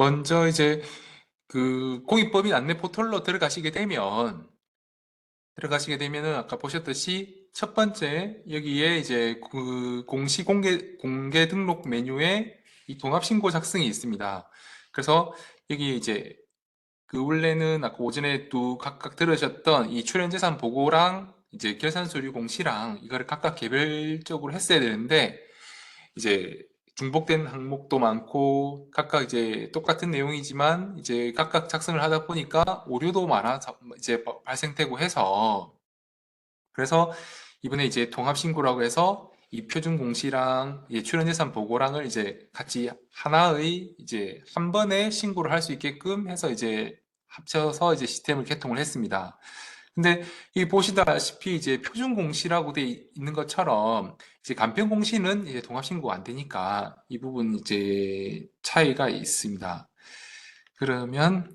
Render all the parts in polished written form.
먼저 이제 그 공익법인 안내 포털로 들어가시게 되면은 아까 보셨듯이 첫 번째 여기에 이제 그 공시 공개 등록 메뉴에 이 동합 신고 작성이 있습니다. 그래서 여기 이제 그 원래는 아까 오전에 또 각각 들으셨던 이 출연재산 보고랑 이제 결산 서류 공시랑 이거를 각각 개별적으로 했어야 되는데 이제 중복된 항목도 많고 각각 이제 똑같은 내용이지만 이제 각각 작성을 하다 보니까 오류도 많아 이제 발생되고 해서 그래서 이번에 이제 통합신고라고 해서 이 표준 공시랑 이 출연재산 보고랑을 이제 같이 하나의 이제 한 번에 신고를 할 수 있게끔 해서 이제 합쳐서 이제 시스템을 개통을 했습니다. 근데 이 보시다시피 이제 표준 공시라고 돼 있는 것처럼 이제 간편 공시는 이제 통합 신고가 안 되니까 이 부분 이제 차이가 있습니다. 그러면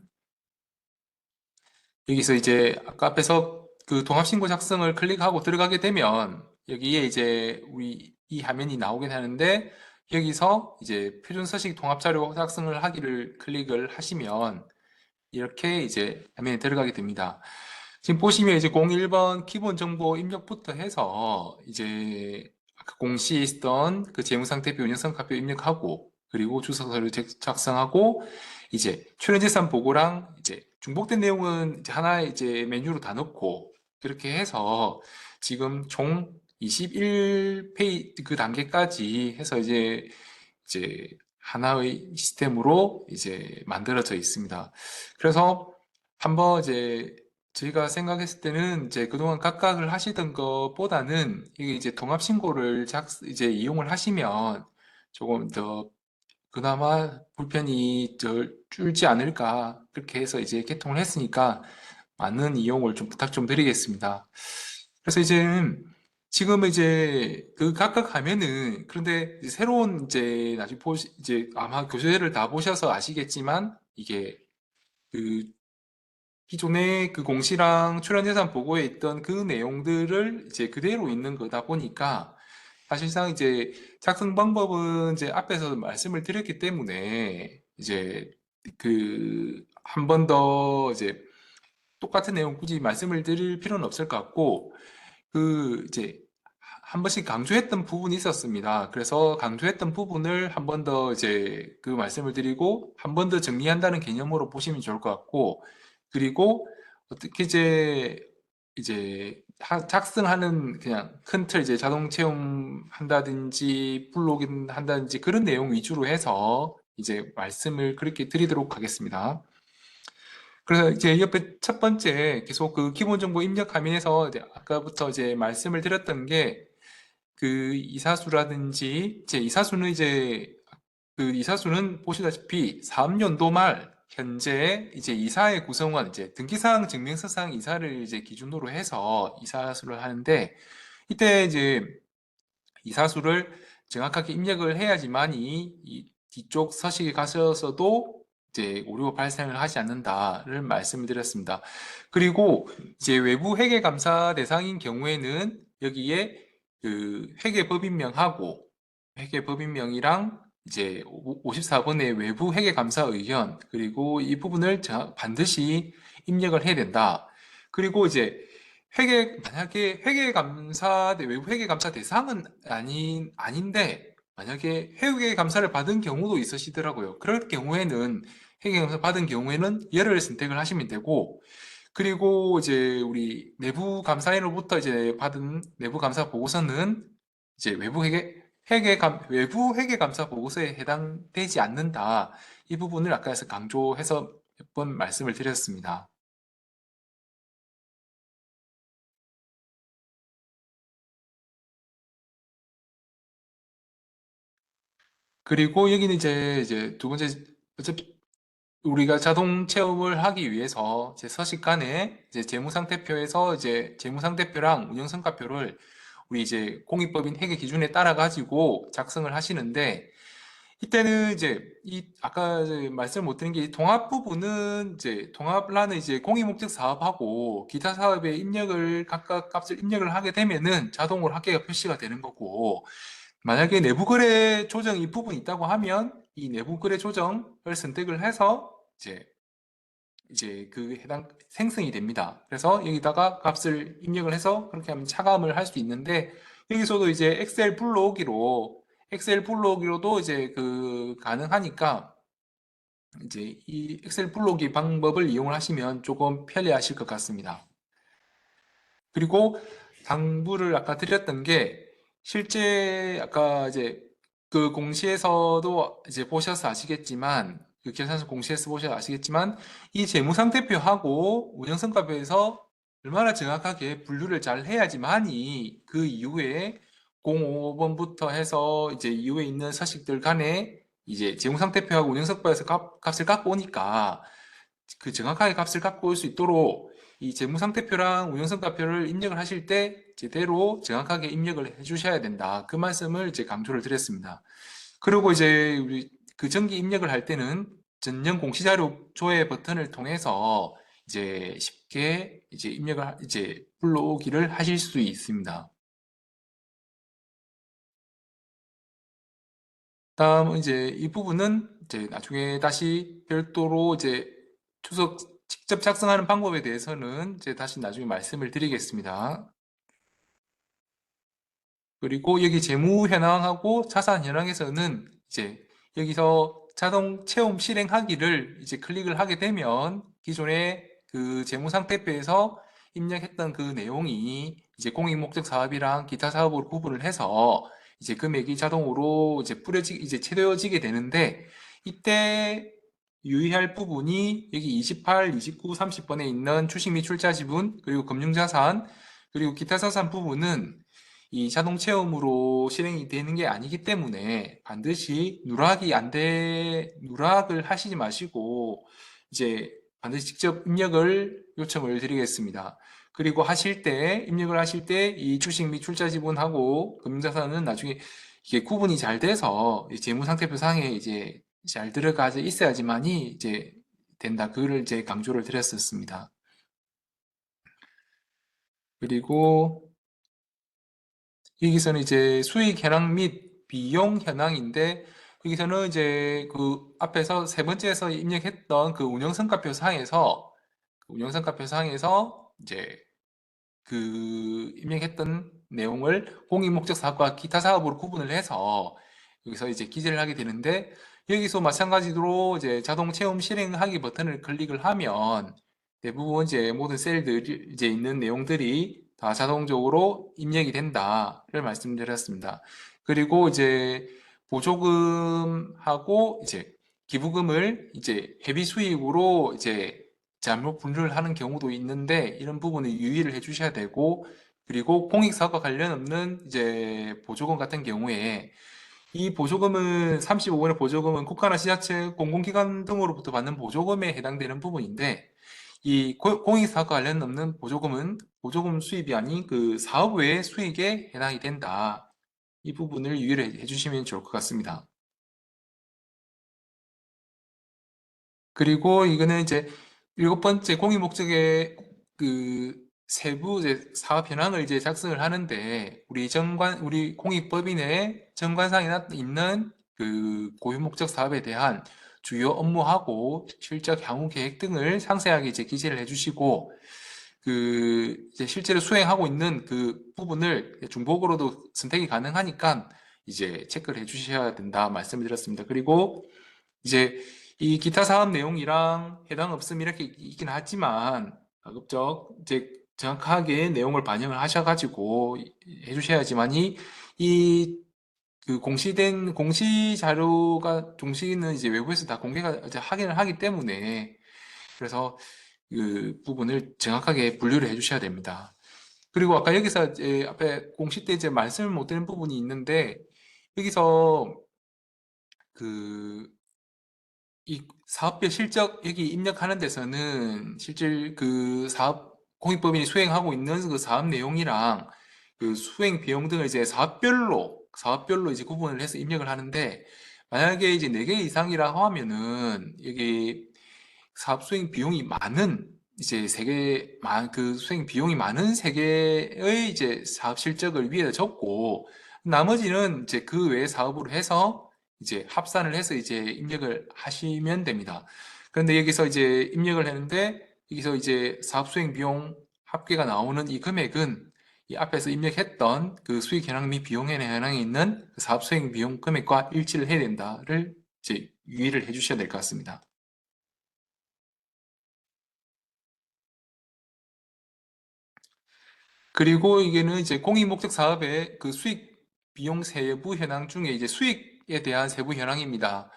여기서 이제 아까 앞에서 그 통합 신고 작성을 클릭하고 들어가게 되면 여기에 이제 우리 이 화면이 나오긴 하는데 여기서 이제 표준 서식 통합 자료 작성을 하기를 클릭을 하시면 이렇게 이제 화면에 들어가게 됩니다. 지금 보시면 이제 01번 기본 정보 입력부터 해서 이제 아까 공시에 있던 그 재무상태표, 운영성과표 입력하고 그리고 주소서를 작성하고 이제 출연재산 보고랑 이제 중복된 내용은 이제 하나의 이제 메뉴로 다 넣고 그렇게 해서 지금 총 21페이지 그 단계까지 해서 이제 하나의 시스템으로 이제 만들어져 있습니다. 그래서 한번 이제 저희가 생각했을 때는 이제 그동안 각각을 하시던 것보다는 이게 이제 통합 신고를 이제 이용을 하시면 조금 더 그나마 불편이 줄지 않을까 그렇게 해서 이제 개통을 했으니까 많은 이용을 좀 부탁 좀 드리겠습니다. 그래서 이제 지금은 이제 그 각각 하면은 그런데 이제 새로운 이제 나중에 이제 아마 교재를 다 보셔서 아시겠지만 이게 그 기존의 그 공시랑 출연재산 보고에 있던 그 내용들을 이제 그대로 있는 거다 보니까 사실상 이제 작성 방법은 이제 앞에서 말씀을 드렸기 때문에 이제 그 한 번 더 이제 똑같은 내용 굳이 말씀을 드릴 필요는 없을 것 같고 그 이제 한 번씩 강조했던 부분이 있었습니다. 그래서 강조했던 부분을 한 번 더 이제 그 말씀을 드리고 한 번 더 정리한다는 개념으로 보시면 좋을 것 같고 그리고 어떻게 이제 작성하는 그냥 큰 틀 이제 자동 체험한다든지 플로그인 한다든지 그런 내용 위주로 해서 이제 말씀을 그렇게 드리도록 하겠습니다. 그래서 이제 옆에 첫 번째 계속 그 기본 정보 입력 화면에서 이제 아까부터 이제 말씀을 드렸던 게 그 이사수라든지 이제 이사수는 이제 그 이사수는 보시다시피 3년도 말 현재 이제 이사의 구성원 이제 등기사항 증명서상 이사를 이제 기준으로 해서 이사수를 하는데 이때 이제 이사수를 정확하게 입력을 해야지만이 이 뒤쪽 서식에 가셔서도 이제 오류가 발생을 하지 않는다를 말씀을 드렸습니다. 그리고 이제 외부 회계 감사 대상인 경우에는 여기에 그 회계법인명하고 회계법인명이랑 이제 54번의 외부 회계감사 의견 그리고 이 부분을 반드시 입력을 해야 된다. 그리고 이제 만약에 외부 회계감사 대상은 아닌데, 만약에 회계감사를 받은 경우도 있으시더라고요. 그럴 경우에는, 회계감사 받은 경우에는 열을 선택을 하시면 되고, 그리고 이제 우리 내부 감사인으로부터 이제 받은 내부 감사 보고서는 이제 외부 회계감사 보고서에 해당되지 않는다. 이 부분을 아까에서 강조해서 몇 번 말씀을 드렸습니다. 그리고 여기는 이제 두 번째, 어차피 우리가 자동 체험을 하기 위해서 제 서식간에 이제 재무상태표에서 이제 재무상태표랑 운영성과표를 우리 이제 공익법인 회계 기준에 따라 가지고 작성을 하시는데 이때는 이제 이 아까 이제 말씀 못 드린 게 이 통합 부분은 이제 통합란은 이제 공익목적 사업하고 기타 사업에 입력을 각각 값을 입력을 하게 되면은 자동으로 합계가 표시가 되는 거고 만약에 내부 거래 조정 이 부분이 있다고 하면 이 내부 거래 조정을 선택을 해서 이제 그 해당 생성이 됩니다. 그래서 여기다가 값을 입력을 해서 그렇게 하면 차감을 할 수 있는데 여기서도 이제 엑셀 불러오기로도 이제 그 가능하니까 이제 이 엑셀 불러오기 방법을 이용을 하시면 조금 편리하실 것 같습니다. 그리고 당부를 아까 드렸던 게 실제 아까 이제 그 공시에서도 이제 보셔서 아시겠지만 그 계산서 공시에서 보셔서 아시겠지만 이 재무상태표하고 운영성과표에서 얼마나 정확하게 분류를 잘 해야지만이 그 이후에 05번부터 해서 이제 이후에 있는 서식들 간에 이제 재무상태표하고 운영성과표에서 값을 갖고 오니까 그 정확하게 값을 갖고 올 수 있도록 이 재무상태표랑 운영성과표를 입력을 하실 때 제대로 정확하게 입력을 해주셔야 된다. 그 말씀을 이제 강조를 드렸습니다. 그리고 이제 우리 그 정기 입력을 할 때는 전년 공시자료 조회 버튼을 통해서 이제 쉽게 이제 입력을 이제 불러오기를 하실 수 있습니다. 다음 이제 이 부분은 이제 나중에 다시 별도로 이제 추석 직접 작성하는 방법에 대해서는 이제 다시 나중에 말씀을 드리겠습니다. 그리고 여기 재무 현황하고 자산 현황에서는 이제 여기서 자동 채움 실행하기를 이제 클릭을 하게 되면 기존에 그 재무 상태표에서 입력했던 그 내용이 이제 공익 목적 사업이랑 기타 사업으로 구분을 해서 이제 금액이 자동으로 이제 이제 채워지게 되는데 이때 유의할 부분이 여기 28, 29, 30번에 있는 주식 및 출자 지분 그리고 금융자산 그리고 기타 자산 부분은 이 자동 체험으로 실행이 되는 게 아니기 때문에 반드시 누락을 하시지 마시고 이제 반드시 직접 입력을 요청을 드리겠습니다. 그리고 입력을 하실 때 이 주식 및 출자 지분하고 금융자산은 나중에 이게 구분이 잘 돼서 재무상태표상에 이제 잘 들어가 있어야지만이 이제 된다. 그거를 이제 강조를 드렸었습니다. 그리고 여기서는 이제 수익 현황 및 비용 현황인데 여기서는 이제 그 앞에서 세 번째에서 입력했던 그 운영성과표 상에서 이제 그 입력했던 내용을 공익목적 사업과 기타 사업으로 구분을 해서 여기서 이제 기재를 하게 되는데 여기서 마찬가지로 이제 자동 체험 실행하기 버튼을 클릭을 하면 대부분 이제 모든 셀들이 이제 있는 내용들이 다 자동적으로 입력이 된다를 말씀드렸습니다. 그리고 이제 보조금하고 이제 기부금을 이제 회비 수익으로 이제 잘못 분류를 하는 경우도 있는데 이런 부분을 유의를 해 주셔야 되고 그리고 공익사업과 관련 없는 이제 보조금 같은 경우에 이 보조금은 35번의 보조금은 국가나 지자체, 공공기관 등으로부터 받는 보조금에 해당되는 부분인데 이 공익사업과 관련 없는 보조금은 보조금 수입이 아닌 그 사업 외의 수익에 해당이 된다. 이 부분을 유의를 해주시면 좋을 것 같습니다. 그리고 이거는 이제 일곱 번째 공익 목적의 그 세부 이제 사업 현황을 이제 작성을 하는데 우리 공익법인의 정관상에 있는 그 고유 목적 사업에 대한 주요 업무하고 실적 향후 계획 등을 상세하게 이제 기재를 해주시고 그 이제 실제로 수행하고 있는 그 부분을 중복으로도 선택이 가능하니까 이제 체크를 해주셔야 된다 말씀을 드렸습니다. 그리고 이제 이 기타 사업 내용이랑 해당 없음 이렇게 있긴 하지만 가급적 이제 정확하게 내용을 반영을 하셔가지고 해주셔야지만이 이 그 공시된 공시 자료가 공시는 이제 외부에서 다 공개가 이제 확인을 하기 때문에 그래서 그 부분을 정확하게 분류를 해주셔야 됩니다. 그리고 아까 여기서 이제 앞에 공시 때 이제 말씀을 못 드린 부분이 있는데 여기서 그 이 사업별 실적 여기 입력하는 데서는 실질 그 사업 공익법인이 수행하고 있는 그 사업 내용이랑 그 수행 비용 등을 이제 사업별로 이제 구분을 해서 입력을 하는데 만약에 이제 4개 이상이라고 하면은 여기 사업 수행 비용이 많은 이제 그 수행 비용이 많은 세 개의 이제 사업 실적을 위에다 적고 나머지는 이제 그 외의 사업으로 해서 이제 합산을 해서 이제 입력을 하시면 됩니다. 그런데 여기서 이제 입력을 했는데 여기서 이제 사업 수행 비용 합계가 나오는 이 금액은 이 앞에서 입력했던 그 수익 현황 및 비용 현황에 있는 그 사업 수행 비용 금액과 일치를 해야 된다를 이제 유의를 해주셔야 될 것 같습니다. 그리고 이게는 이제 공익 목적 사업의 그 수익 비용 세부 현황 중에 이제 수익에 대한 세부 현황입니다.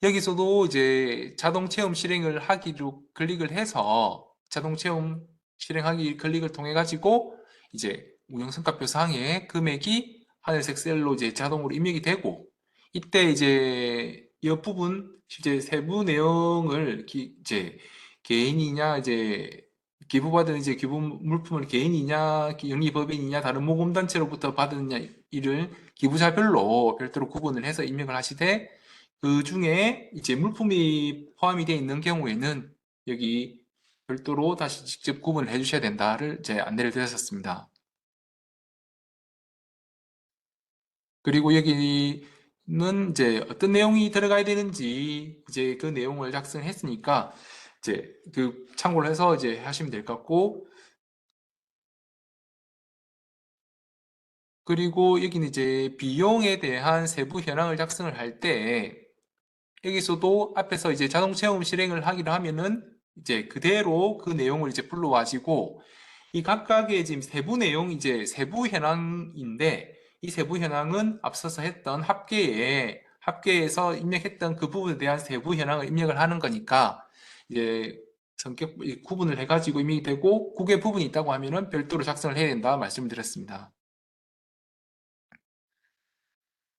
여기서도 이제 자동 체험 실행을 하기로 클릭을 해서 자동 체험 실행하기 클릭을 통해 가지고 이제 운영 성과표 상에 금액이 하늘색 셀로 이제 자동으로 입력이 되고 이때 이제 이 부분 실제 세부 내용을 이제 개인이냐 이제 기부받은 이제 기부 물품을 개인이냐, 영리법인이냐, 다른 모금단체로부터 받았느냐 이를 기부자별로 별도로 구분을 해서 입력을 하시되 그 중에 이제 물품이 포함이 되어 있는 경우에는 여기 별도로 다시 직접 구분을 해 주셔야 된다를 이제 안내를 드렸었습니다. 그리고 여기는 이제 어떤 내용이 들어가야 되는지 이제 그 내용을 작성했으니까 이제 그 참고를 해서 이제 하시면 될 것 같고 그리고 여기는 이제 비용에 대한 세부 현황을 작성을 할 때 여기서도 앞에서 이제 자동 체험 실행을 하기로 하면은 이제 그대로 그 내용을 이제 불러와지고 이 각각의 지금 세부 내용 이제 세부 현황인데 이 세부 현황은 앞서서 했던 합계에서 입력했던 그 부분에 대한 세부 현황을 입력을 하는 거니까 이제 성격 구분을 해가지고 입력이 되고 국외 부분이 있다고 하면은 별도로 작성을 해야 된다 말씀을 드렸습니다.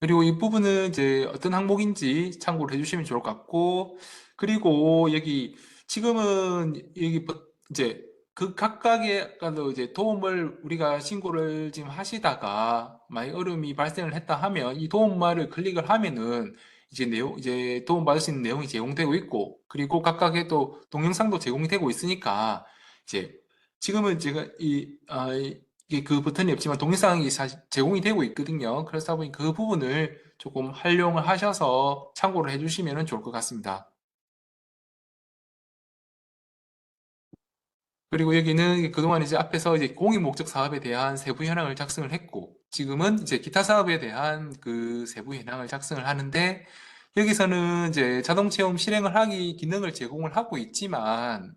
그리고 이 부분은 이제 어떤 항목인지 참고를 해주시면 좋을 것 같고, 그리고 여기 지금은 여기 이제 그 각각의 아까도 이제 도움을 우리가 신고를 지금 하시다가 만약 어려움이 발생을 했다 하면 이 도움말을 클릭을 하면은 이제 내용 이제 도움 받을 수 있는 내용이 제공되고 있고, 그리고 각각의 또 동영상도 제공이 되고 있으니까 이제 지금은 제가 이게 그 버튼이 없지만 동영상이 사실 제공이 되고 있거든요. 그렇다 보니 그 부분을 조금 활용을 하셔서 참고를 해주시면 좋을 것 같습니다. 그리고 여기는 그동안 이제 앞에서 이제 공익 목적 사업에 대한 세부 현황을 작성을 했고, 지금은 이제 기타 사업에 대한 그 세부 현황을 작성을 하는데, 여기서는 이제 자동 체험 실행을 하기 기능을 제공을 하고 있지만,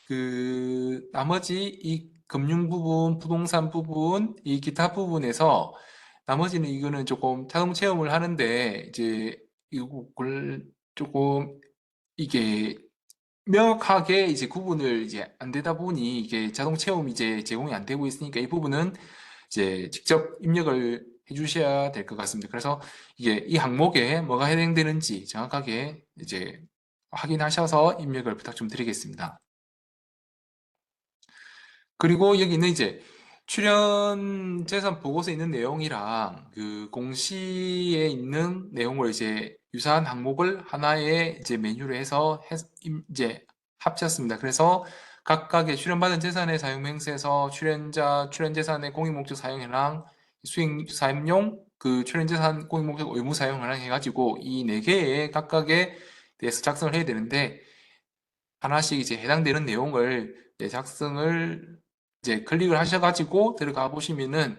그 나머지 이 금융 부분, 부동산 부분, 이 기타 부분에서 나머지는 이거는 조금 자동 체험을 하는데 이제 이걸 조금 이게 명확하게 이제 구분을 이제 안 되다 보니 이게 자동 체험이 이제 제공이 안 되고 있으니까 이 부분은 이제 직접 입력을 해 주셔야 될 것 같습니다. 그래서 이게 이 항목에 뭐가 해당되는지 정확하게 이제 확인하셔서 입력을 부탁 좀 드리겠습니다. 그리고 여기는 이제 출연 재산 보고서에 있는 내용이랑 그 공시에 있는 내용을 이제 유사한 항목을 하나의 이제 메뉴로 해서 이제 합쳤습니다. 그래서 각각의 출연받은 재산의 사용 행세에서 출연자 출연 재산의 공익 목적 사용 현황, 수익 사용용 그 출연 재산 공익 목적 의무 사용 현황 해가지고 이 네 개의 각각에 대해서 작성을 해야 되는데 하나씩 이제 해당되는 내용을 이제 작성을 이제 클릭을 하셔가지고 들어가 보시면은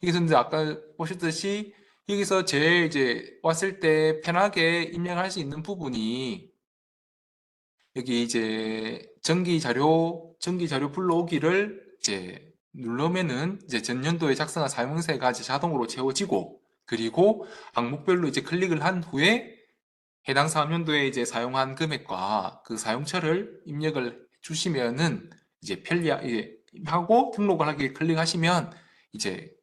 여기서 이제 아까 보셨듯이 여기서 제일 이제 왔을 때 편하게 입력할 수 있는 부분이 여기 이제 정기 자료 불러오기를 이제 누르면은 이제 전년도에 작성한 사용세가 이제 자동으로 채워지고 그리고 항목별로 이제 클릭을 한 후에 해당 사업연도에 이제 사용한 금액과 그 사용처를 입력을 주시면은 이제 편리하게 하고 등록을 하기 클릭하시면 이제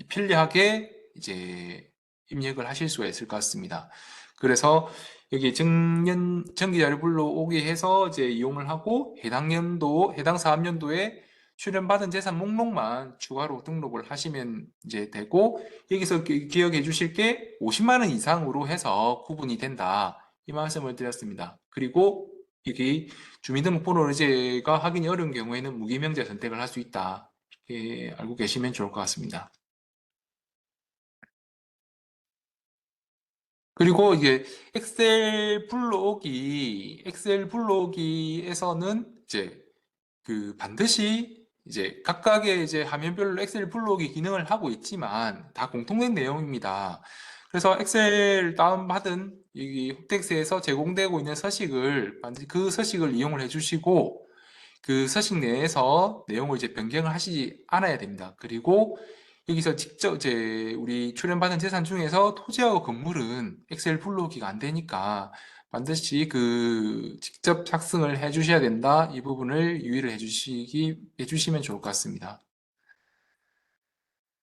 편리하게 이제 입력을 하실 수가 있을 것 같습니다. 그래서 여기 정기자료 불러오게 해서 이제 이용을 하고 해당 사업연도에 출연받은 재산 목록만 추가로 등록을 하시면 이제 되고 여기서 기억해 주실 게 50만 원 이상으로 해서 구분이 된다. 이 말씀을 드렸습니다. 그리고 여기 주민등록번호제가 확인이 어려운 경우에는 무기명제 선택을 할 수 있다. 이렇게 알고 계시면 좋을 것 같습니다. 그리고 이게 엑셀 블록에서는 이제 그 반드시 이제 각각의 이제 화면별로 엑셀 블록이 기능을 하고 있지만 다 공통된 내용입니다. 그래서 엑셀 다운받은 이 홉텍스에서 제공되고 있는 서식을 반드시 그 서식을 이용을 해주시고 그 서식 내에서 내용을 이제 변경을 하시지 않아야 됩니다. 그리고 여기서 직접 이제 우리 출연받은 재산 중에서 토지하고 건물은 엑셀 블록이 안 되니까 반드시 그 직접 작성을 해 주셔야 된다. 이 부분을 유의를 해주시면 좋을 것 같습니다.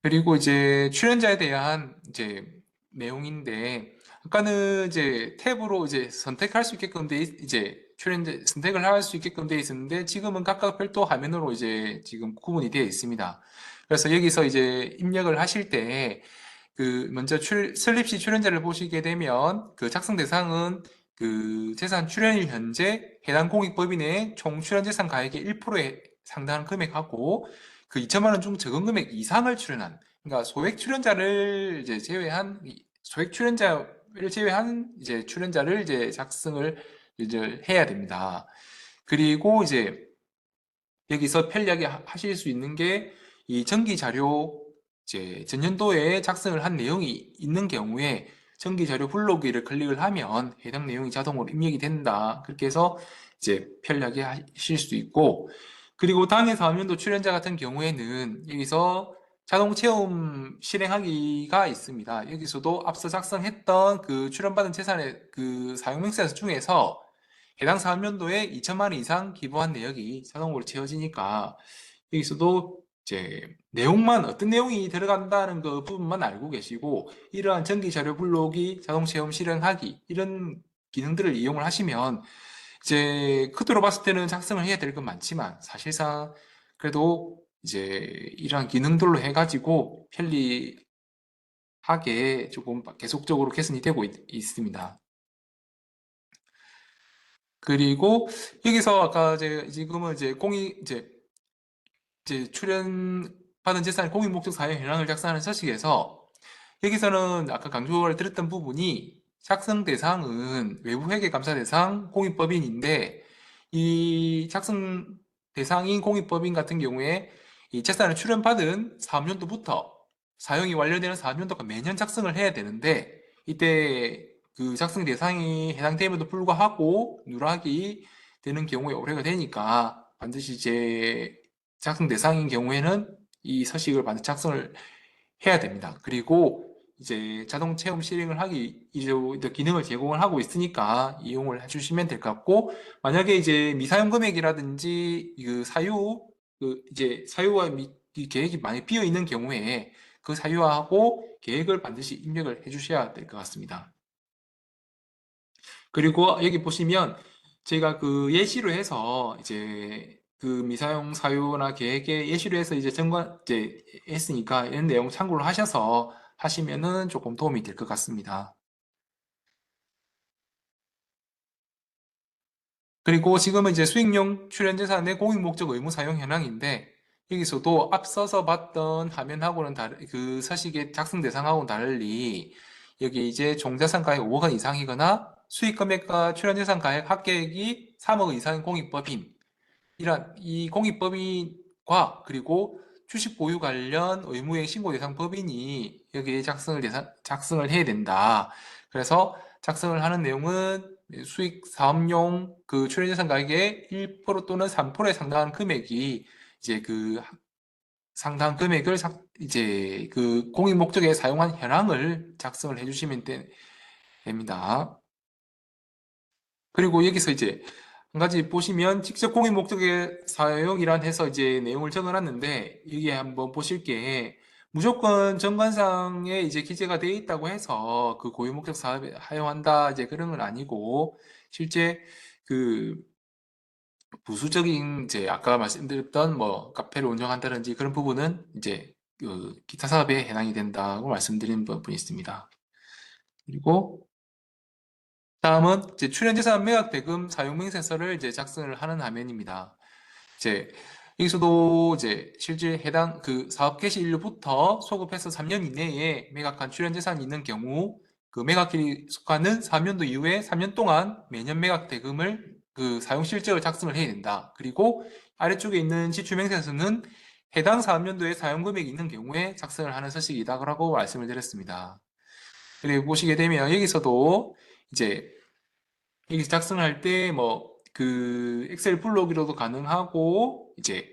그리고 이제 출연자에 대한 이제 내용인데, 아까는 이제 탭으로 이제 선택할 수 있게끔 이제 출연자 선택을 할 수 있게끔 되어 있었는데, 지금은 각각 별도 화면으로 이제 지금 구분이 되어 있습니다. 그래서 여기서 이제 입력을 하실 때, 그 먼저 슬립시 출연자를 보시게 되면 그 작성 대상은 그 재산 출연일 현재 해당 공익법인의 총 출연 재산 가액의 1%에 상당한 금액하고 그 2천만 원 중 적은 금액 이상을 출연한, 그러니까 소액 출연자를 제외한 이제 출연자를 이제 작성을 이제 해야 됩니다. 그리고 이제 여기서 편리하게 하실 수 있는 게 이 정기 자료 이제 전년도에 작성을 한 내용이 있는 경우에 정기 자료 불러오기를 클릭을 하면 해당 내용이 자동으로 입력이 된다. 그렇게 해서 이제 편리하게 하실 수 있고, 그리고 당해 사업연도 출연자 같은 경우에는 여기서 자동 체험 실행하기가 있습니다. 여기서도 앞서 작성했던 그 출연받은 재산의 그 사용명세 중에서 해당 사업연도에 2천만 원 이상 기부한 내역이 자동으로 채워지니까 여기서도 이제 내용만 어떤 내용이 들어간다는 그 부분만 알고 계시고 이러한 정기 자료 불러오기, 자동 체험 실행하기 이런 기능들을 이용을 하시면 이제 그대로 봤을 때는 작성을 해야 될 건 많지만 사실상 그래도 이제 이러한 기능들로 해가지고 편리하게 조금 계속적으로 개선이 되고 있습니다. 그리고 여기서 아까 지금은 이제 이제 출연받은 재산의 공익 목적 사용 현황을 작성하는 서식에서 여기서는 아까 강조를 드렸던 부분이 작성 대상은 외부 회계 감사 대상 공익법인인데 이 작성 대상인 공익법인 같은 경우에 이 재산을 출연받은 사업연도부터 사용이 완료되는 사업연도가 매년 작성을 해야 되는데 이때 그 작성 대상이 해당됨에도 불구하고 누락이 되는 경우에 오래가 되니까 반드시 이제 작성 대상인 경우에는 이 서식을 반드시 작성을 해야 됩니다. 그리고 이제 자동 체험 실행을 하기 이제 기능을 제공을 하고 있으니까 이용을 해주시면 될 것 같고, 만약에 이제 미사용 금액이라든지 그 사유 그 이제 사유와 이 계획이 많이 비어 있는 경우에 그 사유하고 계획을 반드시 입력을 해주셔야 될 것 같습니다. 그리고 여기 보시면 제가 그 예시로 해서 이제 그 미사용 사유나 계획에 예시로 해서 이제 이제 했으니까 이런 내용 참고를 하셔서 하시면은 조금 도움이 될 것 같습니다. 그리고 지금은 이제 수익용 출연재산의 공익목적 의무 사용 현황인데 여기서도 앞서서 봤던 화면하고는 그 서식의 작성 대상하고는 달리 여기 이제 종자산 가액 5억 원 이상이거나 수익 금액과 출연재산 가액 합계액이 3억 원 이상인 공익법인, 이런 이 공익법인과 그리고 주식 보유 관련 의무의 신고 대상 법인이 여기에 작성을 해야 된다. 그래서 작성을 하는 내용은 수익 사업용 그 출연재산 가액의 1% 또는 3%에 상당한 금액이 이제 그 상당 금액을 이제 그 공익 목적에 사용한 현황을 작성을 해주시면 됩니다. 그리고 여기서 이제 한 가지 보시면 직접 공익 목적의 사용이란 해서 이제 내용을 적어놨는데 여기에 한번 보실 게 무조건 정관상에 이제 기재가 되어 있다고 해서 그 고유 목적 사업에 사용한다 이제 그런 건 아니고 실제 그 부수적인 이제 아까 말씀드렸던 뭐 카페를 운영한다든지 그런 부분은 이제 그 기타 사업에 해당이 된다고 말씀드린 부분이 있습니다. 그리고 다음은 이제 출연재산 매각 대금 사용명세서를 이제 작성을 하는 화면입니다. 이제 여기서도 이제 실제 해당 그 사업 개시일부터 소급해서 3년 이내에 매각한 출연재산이 있는 경우 그 매각일이 속하는 3년도 이후에 3년 동안 매년 매각 대금을 그 사용 실적을 작성을 해야 된다. 그리고 아래쪽에 있는 지출명세서는 해당 사업연도에 사용 금액이 있는 경우에 작성을 하는 서식이다라고 말씀을 드렸습니다. 그리고 보시게 되면 여기서도 이제 여기서 작성할 때 뭐 그 엑셀 불러오기로도 가능하고 이제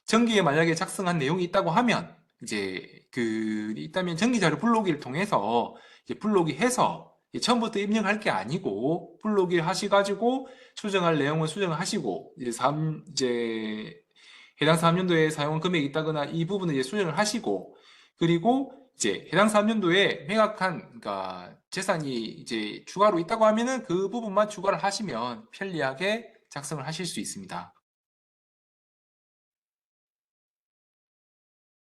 정기에 만약에 작성한 내용이 있다고 하면 이제 그 있다면 정기 자료 불러오기를 통해서 이제 불러오기 해서 처음부터 입력할 게 아니고 불러오기 하셔가지고 수정할 내용은 수정을 하시고 이제 해당 사업연도에 사용 금액이 있다거나 이 부분을 이제 수정을 하시고 그리고 이제 해당 사업연도에 매각한 그러니까 재산이 이제 추가로 있다고 하면은 그 부분만 추가를 하시면 편리하게 작성을 하실 수 있습니다.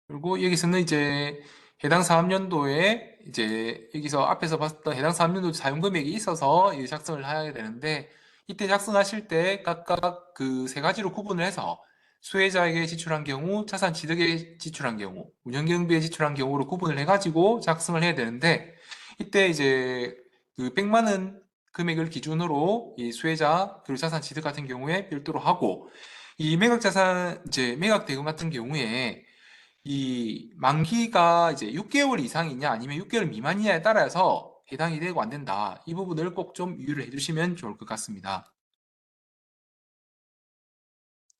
그리고 여기서는 이제 해당 사업연도에 이제 여기서 앞에서 봤던 해당 사업연도 사용 금액이 있어서 이제 작성을 해야 되는데 이때 작성하실 때 각각 그 세 가지로 구분을 해서 수혜자에게 지출한 경우, 자산 취득에 지출한 경우, 운영경비에 지출한 경우로 구분을 해가지고 작성을 해야 되는데 이때 이제 그 100만 원 금액을 기준으로 이 수혜자 그리고 자산 취득 같은 경우에 별도로 하고 이 매각 자산 이제 매각 대금 같은 경우에 이 만기가 이제 6개월 이상이냐 아니면 6개월 미만이냐에 따라서 해당이 되고 안 된다. 이 부분을 꼭 좀 유의를 해주시면 좋을 것 같습니다.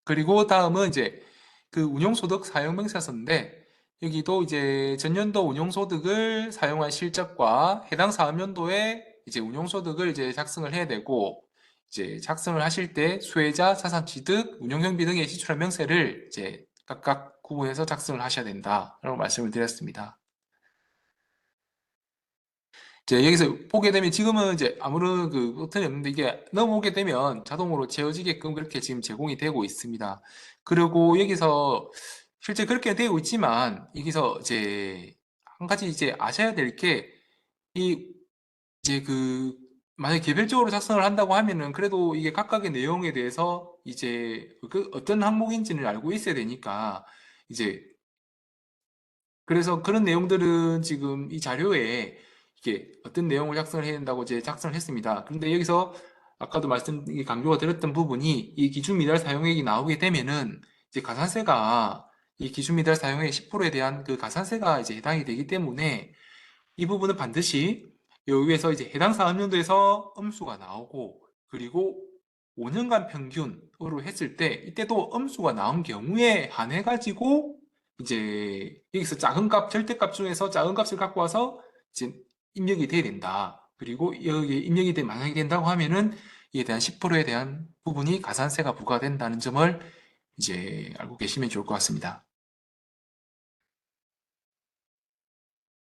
그리고 다음은 이제 그 운용소득 사용명세서인데 여기도 이제 전년도 운용소득을 사용한 실적과 해당 사업연도에 이제 운용소득을 이제 작성을 해야 되고 이제 작성을 하실 때 수혜자, 자산취득, 운용경비 등의 지출한 명세를 이제 각각 구분해서 작성을 하셔야 된다라고 말씀을 드렸습니다. 이제 여기서 보게 되면 지금은 이제 아무런 그 버튼이 없는데 이게 넘어오게 되면 자동으로 지워지게끔 그렇게 지금 제공이 되고 있습니다. 그리고 여기서 실제 그렇게 되고 있지만 여기서 이제 한 가지 이제 아셔야 될 게 이 이제 그 만약에 개별적으로 작성을 한다고 하면은 그래도 이게 각각의 내용에 대해서 이제 그 어떤 항목인지를 알고 있어야 되니까 이제 그래서 그런 내용들은 지금 이 자료에 이게 어떤 내용을 작성을 해야 된다고 이제 작성을 했습니다. 그런데 여기서 아까도 강조가 드렸던 부분이 이 기준 미달 사용액이 나오게 되면은 이제 가산세가 이 기준 미달 사용액 10%에 대한 그 가산세가 이제 해당이 되기 때문에 이 부분은 반드시 여기에서 이제 해당 사업연도에서 음수가 나오고 그리고 5년간 평균으로 했을 때 이때도 음수가 나온 경우에 한해 가지고 이제 여기서 작은 값, 절대값 중에서 작은 값을 갖고 와서 이제 입력이 돼야 된다. 그리고 여기 입력이 만약에 된다고 하면은 이에 대한 10%에 대한 부분이 가산세가 부과된다는 점을 이제 알고 계시면 좋을 것 같습니다.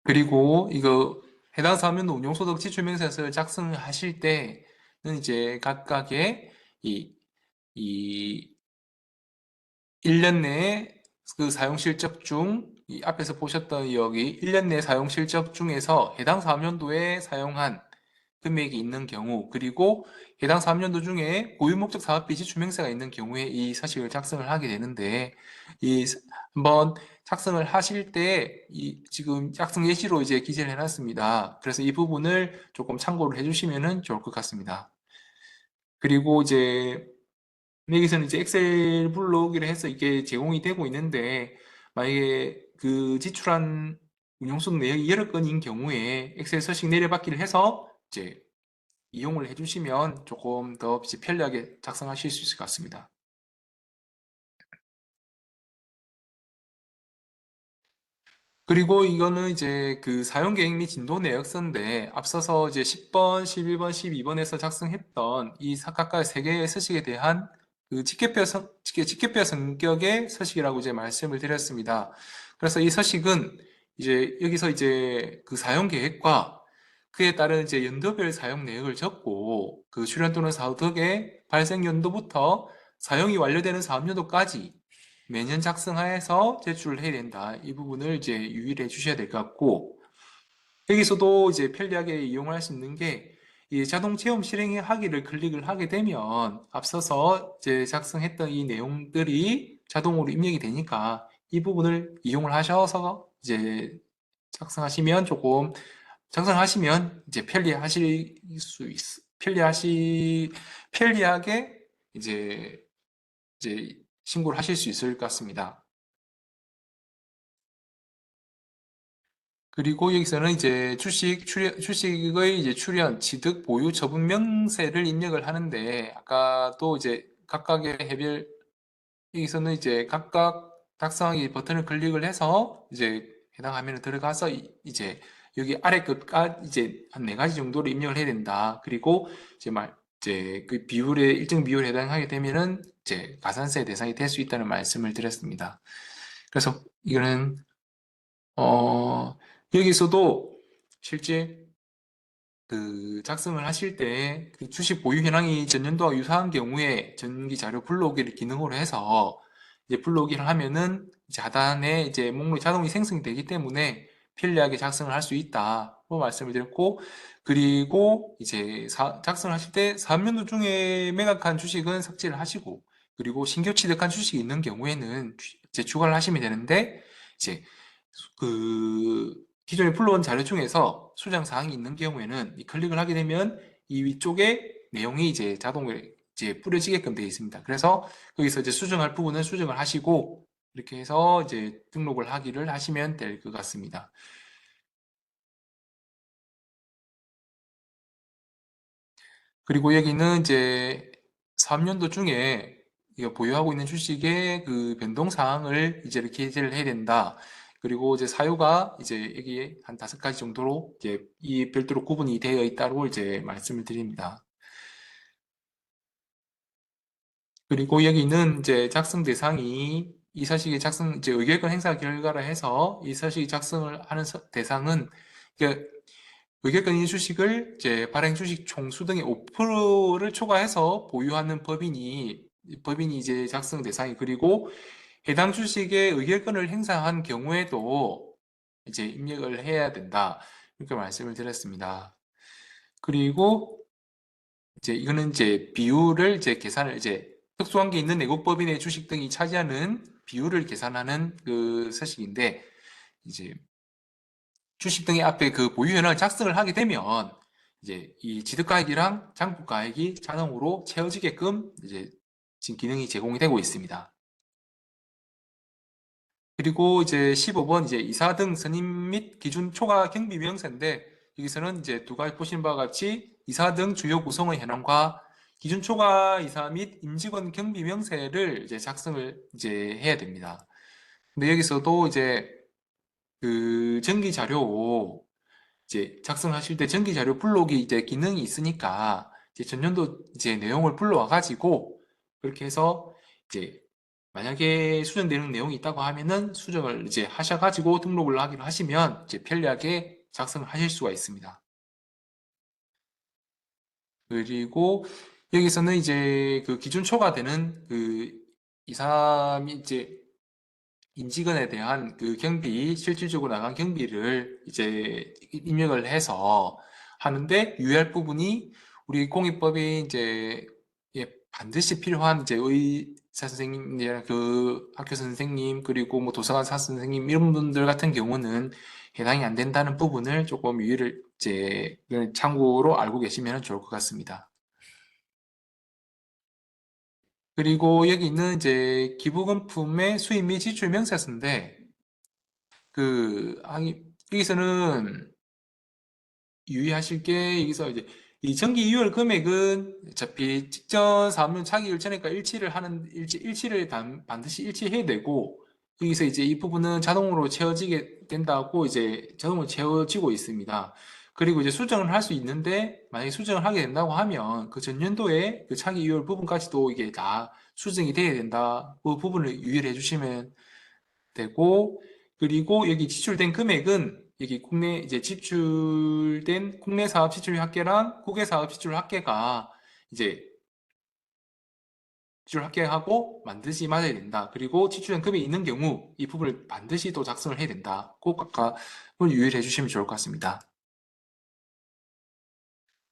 그리고 이거 해당 사면 운용소득 지출명세서를 작성하실 때는 이제 각각의 이 1년 내에 그 사용 실적 중, 이 앞에서 보셨던 여기 1년 내 사용 실적 중에서 해당 사업연도에 사용한 금액이 있는 경우, 그리고 해당 사업연도 중에 고유목적 사업비 지출명세가 있는 경우에 이 서식을 작성을 하게 되는데, 이 한번 작성을 하실 때, 이 지금 작성 예시로 이제 기재를 해놨습니다. 그래서 이 부분을 조금 참고를 해주시면 좋을 것 같습니다. 그리고 이제 여기서는 이제 엑셀 불러오기를 해서 이게 제공이 되고 있는데 만약에 그 지출한 운용수는 내역이 여러 건인 경우에 엑셀 서식 내려받기를 해서 이제 이용을 해주시면 조금 더 이제 편리하게 작성하실 수 있을 것 같습니다. 그리고 이거는 이제 그 사용 계획 및 진도 내역서인데 앞서서 이제 10번, 11번, 12번에서 작성했던 이 각각 세 개의 서식에 대한 그 직계표 성격의 서식이라고 이제 말씀을 드렸습니다. 그래서 이 서식은 이제 여기서 이제 그 사용 계획과 그에 따른 이제 연도별 사용 내역을 적고 그 출연 또는 사업의 발생 연도부터 사용이 완료되는 사업연도까지 매년 작성하여서 제출을 해야 된다. 이 부분을 이제 유의를 해주셔야 될 것 같고, 여기서도 이제 편리하게 이용할 수 있는 게, 이 자동 체험 실행하기를 클릭을 하게 되면, 앞서서 이제 작성했던 이 내용들이 자동으로 입력이 되니까, 이 부분을 이용을 하셔서 이제 작성하시면 조금 작성하시면 이제 편리하게 이제 신고를 하실 수 있을 것 같습니다. 그리고 여기서는 이제 주식의 이제 출연, 취득, 보유, 처분 명세를 입력을 하는데, 아까도 이제 각각의 해별, 여기서는 이제 각각 작성하기 버튼을 클릭을 해서 이제 해당 화면에 들어가서 이제 여기 아래 끝까 이제 한 네 가지 정도를 입력을 해야 된다. 그리고 이제 그 비율에 일정 비율에 해당하게 되면은 이제 가산세 대상이 될 수 있다는 말씀을 드렸습니다. 그래서 이거는 여기서도 실제 그 작성을 하실 때 그 주식 보유 현황이 전년도와 유사한 경우에 전기 자료 불러오기를 기능으로 해서 이제 불러오기를 하면은 이제 하단에 이제 목록이 자동이 생성이 되기 때문에 편리하게 작성을 할 수 있다고 말씀을 드렸고, 그리고 이제 작성을 하실 때 3년도 중에 매각한 주식은 삭제를 하시고, 그리고 신규 취득한 주식이 있는 경우에는 이제 추가를 하시면 되는데, 이제 그 기존에 불러온 자료 중에서 수정 사항이 있는 경우에는 이 클릭을 하게 되면 이 위쪽에 내용이 이제 자동으로 이제 뿌려지게끔 되어 있습니다. 그래서 거기서 이제 수정할 부분은 수정을 하시고 이렇게 해서 이제 등록을 하기를 하시면 될 것 같습니다. 그리고 여기는 이제 3년도 중에 이거 보유하고 있는 주식의 그 변동 사항을 이제 이렇게 해제를 해야 된다. 그리고 이제 사유가 이제 여기에 한 5가지 정도로 이제 이 별도로 구분이 되어 있다고 이제 말씀을 드립니다. 그리고 여기는 이제 작성 대상이 이 서식의 작성 이제 의결권 행사 결과라 해서 이 서식이 작성을 하는 대상은 그 의결권 있는 주식을 이제 발행 주식 총수 등의 5%를 초과해서 보유하는 법인이 이제 작성 대상이, 그리고 해당 주식의 의결권을 행사한 경우에도 이제 입력을 해야 된다. 이렇게 말씀을 드렸습니다. 그리고 이제 이거는 이제 비율을 이제 계산을 이제 특수한 게 있는 외국법인의 주식 등이 차지하는 비율을 계산하는 그 서식인데, 이제 주식 등의 앞에 그 보유 현황을 작성을 하게 되면 이제 이 지득가액이랑 장부가액이 자동으로 채워지게끔 이제 지금 기능이 제공이 되고 있습니다. 그리고 이제 15번 이제 이사 등 선임 및 기준 초과 경비 명세인데, 여기서는 이제 두 가지 보신 바와 같이 이사 등 주요 구성의 현황과 기준 초과 이사 및 임직원 경비 명세를 이제 작성을 이제 해야 됩니다. 근데 여기서도 이제 그 전기 자료 이제 작성하실 때 전기 자료 불러오기 이제 기능이 있으니까 이제 전년도 이제 내용을 불러와 가지고 그렇게 해서 이제 만약에 수정되는 내용이 있다고 하면은 수정을 이제 하셔가지고 등록을 하기로 하시면 이제 편리하게 작성을 하실 수가 있습니다. 그리고 여기서는 이제 그 기준 초과되는 그 이사 및 이제 임직원에 대한 그 경비, 실질적으로 나간 경비를 이제 입력을 해서 하는데 유의할 부분이 우리 공익법에 이제 예, 반드시 필요한 이제 의사 선생님, 이제 그 학교 선생님, 그리고 뭐 도서관사 선생님 이런 분들 같은 경우는 해당이 안 된다는 부분을 조금 유의를 이제 참고로 알고 계시면 좋을 것 같습니다. 그리고 여기 있는 이제 기부금품의 수입 및 지출 명세서인데 여기서는 유의하실 게 여기서 이제 이 정기 이월 금액은 어차피 직전 사업용 차기일 전에가 일치를 반드시 일치해야 되고, 여기서 이제 이 부분은 자동으로 채워지게 된다고 이제 자동으로 채워지고 있습니다. 그리고 이제 수정을 할 수 있는데 만약에 수정을 하게 된다고 하면 그 전년도에 그 차기 이월 부분까지도 이게 다 수정이 돼야 된다. 그 부분을 유의를 해주시면 되고, 그리고 여기 지출된 금액은 여기 국내 이제 지출된 국내 사업 지출 합계랑 국외 사업 지출 합계가 이제 지출 합계하고 반드시 맞아야 된다. 그리고 지출된 금액이 있는 경우 이 부분을 반드시 또 작성을 해야 된다. 꼭 아까 유의를 해주시면 좋을 것 같습니다.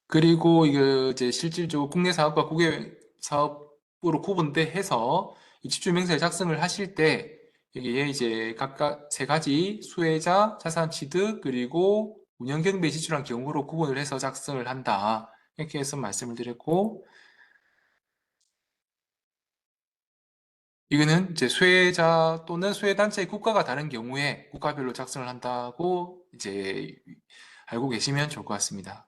그리고 이거 이제 실질적으로 국내 사업과 국외 사업으로 구분돼서 이 지출 명세를 작성을 하실 때 여기에 이제 각각 세 가지 수혜자, 자산 취득, 그리고 운영 경비에 지출한 경우로 구분을 해서 작성을 한다. 이렇게 해서 말씀을 드렸고, 이거는 이제 수혜자 또는 수혜단체의 국가가 다른 경우에 국가별로 작성을 한다고 이제 알고 계시면 좋을 것 같습니다.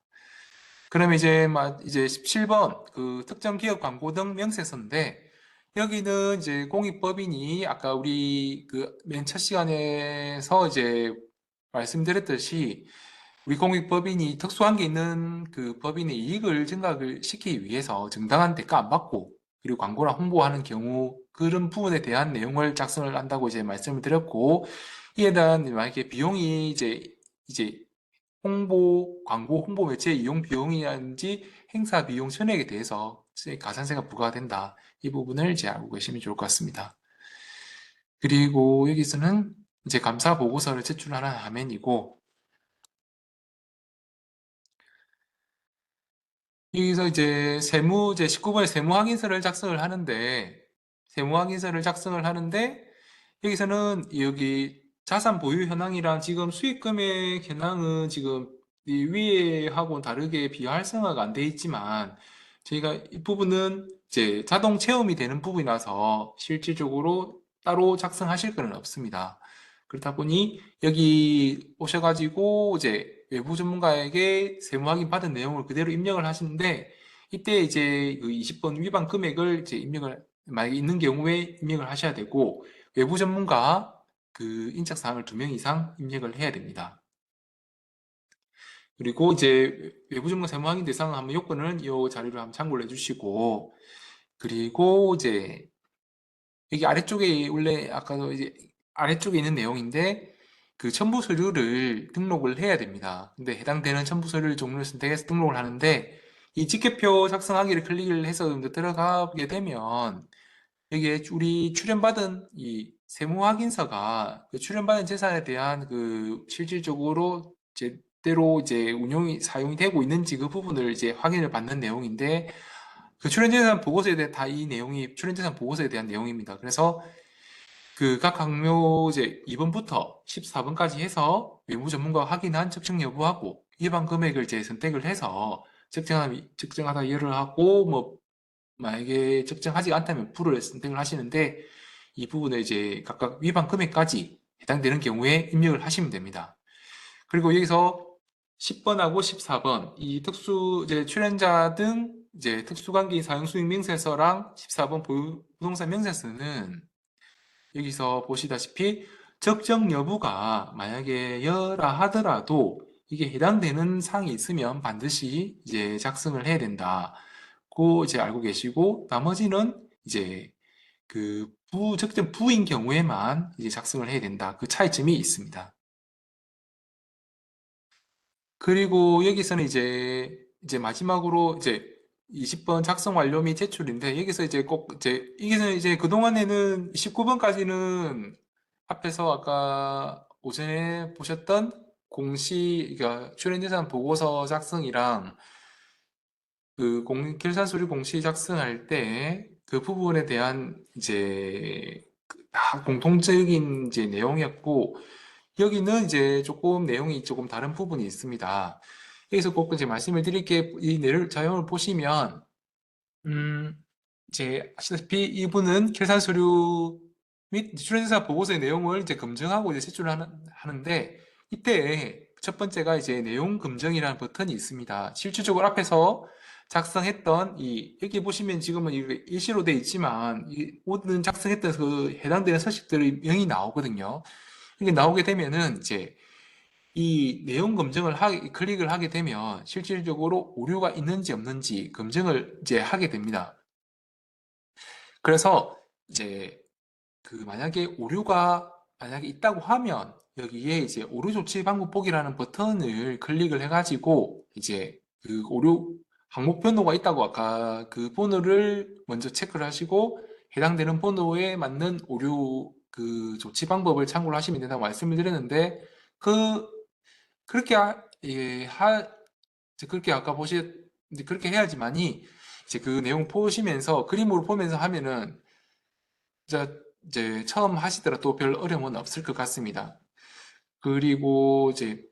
그럼 이제 17번 그 특정 기업 광고 등 명세서인데, 여기는 이제 공익법인이 아까 우리 그 맨 첫 시간에서 이제 말씀드렸듯이, 우리 공익법인이 특수한 게 있는 그 법인의 이익을 증가를 시키기 위해서 정당한 대가 안 받고 그리고 광고나 홍보하는 경우 그런 부분에 대한 내용을 작성을 한다고 이제 말씀을 드렸고, 이에 대한 만약에 비용이 이제 홍보, 광고, 홍보 매체 이용 비용이라든지 행사 비용 전액에 대해서 가산세가 부과된다. 이 부분을 이제 알고 계시면 좋을 것 같습니다. 그리고 여기서는 이제 감사 보고서를 제출하는 화면이고, 여기서 이제 19번에 세무 확인서를 작성을 하는데, 여기서는 여기 자산 보유 현황이랑 지금 수익 금액 현황은 지금 이 위에 하고 다르게 비활성화가 안 돼 있지만, 저희가 이 부분은 이제 자동 체험이 되는 부분이라서 실질적으로 따로 작성하실 건 없습니다. 그렇다 보니 여기 오셔가지고 이제 외부 전문가에게 세무 확인 받은 내용을 그대로 입력을 하시는데, 이때 이제 그 20번 위반 금액을 이제 입력을 만약에 있는 경우에 입력을 하셔야 되고, 외부 전문가 그 인적 사항을 2명 이상 입력을 해야 됩니다. 그리고 이제 외부 전문가 세무 확인 대상 한번 요건은 이 자료를 한번 참고를 해주시고, 그리고 이제 여기 아래쪽에 원래 아까도 이제 아래쪽에 있는 내용인데, 그 첨부 서류를 등록을 해야 됩니다. 근데 해당되는 첨부 서류 종류를 선택해서 등록을 하는데, 이 직계표 작성하기를 클릭을 해서 들어가게 되면 여기에 우리 출연받은 이 세무 확인서가 그 출연받은 재산에 대한 그 실질적으로 제대로 이제 운용이 사용이 되고 있는지 그 부분을 이제 확인을 받는 내용인데, 그 출연재산 보고서에 대한 다 이 내용이 출연재산 보고서에 대한 내용입니다. 그래서 그 각 항목 이제 2번부터 14번까지 해서 외부 전문가가 확인한 측정 여부하고 위반 금액을 이제 선택을 해서 측정하다 예를 하고, 뭐 만약에 측정하지 않다면 불을 선택을 하시는데, 이 부분을 이제 각각 위반 금액까지 해당되는 경우에 입력을 하시면 됩니다. 그리고 여기서 10번하고 14번 이 특수 이제 출연자 등 이제 특수관계인 사용수익 명세서랑 14번 부동산 명세서는 여기서 보시다시피 적정 여부가 만약에 여라 하더라도 이게 해당되는 사항이 있으면 반드시 이제 작성을 해야 된다. 고 이제 알고 계시고, 나머지는 이제 그 적정 부인 경우에만 이제 작성을 해야 된다. 그 차이점이 있습니다. 그리고 여기서는 이제 마지막으로 이제 20번 작성 완료 및 제출인데, 여기서 이제 꼭 이제 여기서 이제 그동안에는 19번까지는 앞에서 아까 오전에 보셨던 그러니까 출연재산 보고서 작성이랑 그 결산서류 공시 작성할 때 그 부분에 대한 이제 다 공통적인 이제 내용이었고, 여기는 이제 조금 내용이 조금 다른 부분이 있습니다. 여기서 꼭 이제 말씀을 드릴게, 이 내용 자료를 보시면 음 이제 아시다시피 이분은 결산서류 및 출연사 보고서의 내용을 이제 검증하고 이제 하는데, 이때 첫 번째가 이제 내용 검증이라는 버튼이 있습니다. 실질적으로 앞에서 작성했던 여기 보시면 지금은 이게 일시로 돼 있지만 이 모든 작성했던 그 해당되는 서식들이 명이 나오거든요. 이게 나오게 되면은 이제 이 내용 검증을 클릭을 하게 되면 실질적으로 오류가 있는지 없는지 검증을 이제 하게 됩니다. 그래서 이제 그 만약에 오류가 만약에 있다고 하면 여기에 이제 오류 조치 방법 보기라는 버튼을 클릭을 해가지고 이제 그 오류 항목 번호가 있다고 아까 그 번호를 먼저 체크를 하시고, 해당되는 번호에 맞는 오류 그 조치 방법을 참고를 하시면 된다고 말씀을 드렸는데, 그 그렇게 이제 그렇게 아까 이제 그렇게 해야지만이 이제 그 내용 보시면서 그림으로 보면서 하면은 이제 처음 하시더라도 별 어려움은 없을 것 같습니다. 그리고 이제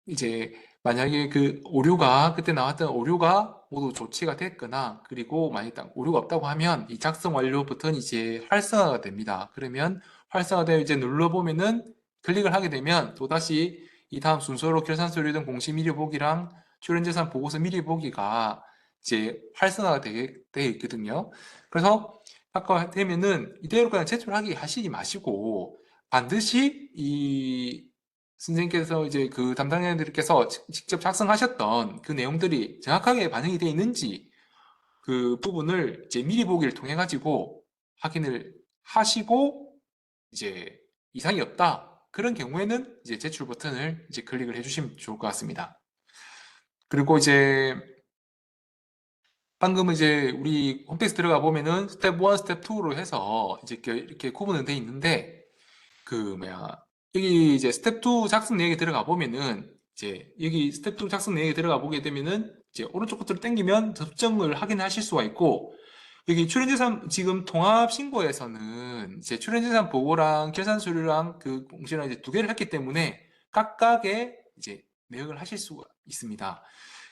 이제 만약에 그 오류가 그때 나왔던 오류가 모두 조치가 됐거나 그리고 만약에 딱 오류가 없다고 하면 이 작성 완료 버튼이 이제 활성화가 됩니다. 그러면 활성화되어 이제 눌러보면은 클릭을 하게 되면 또다시 이 다음 순서로 결산 서류 등 공시 미리 보기랑 출연재산 보고서 미리 보기가 이제 활성화가 되어 있거든요. 그래서 아까 되면은 이대로 그냥 제출하기 하시지 마시고 반드시 이 선생님께서 이제 그 담당자들께서 직접 작성하셨던 그 내용들이 정확하게 반영이 되어 있는지 그 부분을 이제 미리 보기를 통해 가지고 확인을 하시고 이제 이상이 없다. 그런 경우에는 이제 제출 버튼을 이제 클릭을 해주시면 좋을 것 같습니다. 그리고 이제 방금 이제 우리 홈페이지 들어가 보면은 스텝 1, 스텝 2로 해서 이제 이렇게 구분은 돼 있는데 그 뭐야 여기 이제 스텝 2 작성 내역에 들어가 보면은 이제 여기 스텝 2 작성 내역에 들어가 보게 되면은 이제 오른쪽 버튼을 당기면 접점을 확인하실 수가 있고 여기 출연재산 지금 통합신고에서는 이제 출연재산 보고랑 결산서류랑 그 공시랑 이제 두 개를 했기 때문에 각각의 이제 내역을 하실 수가 있습니다.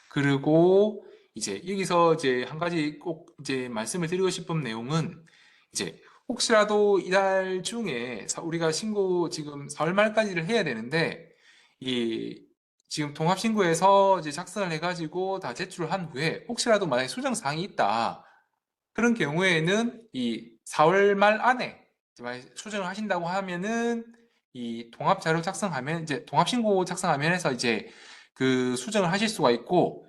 그리고 이제 여기서 이제 한 가지 꼭 이제 말씀을 드리고 싶은 내용은 이제 혹시라도 이달 중에 우리가 신고 지금 4월 말까지를 해야 되는데 이 지금 통합신고에서 이제 작성을 해가지고 다 제출을 한 후에 혹시라도 만약에 수정 사항이 있다 그런 경우에는 이 4월 말 안에 만약 수정을 하신다고 하면은 이 통합자료 작성하면 이제 통합신고 작성화면에서 이제 그 수정을 하실 수가 있고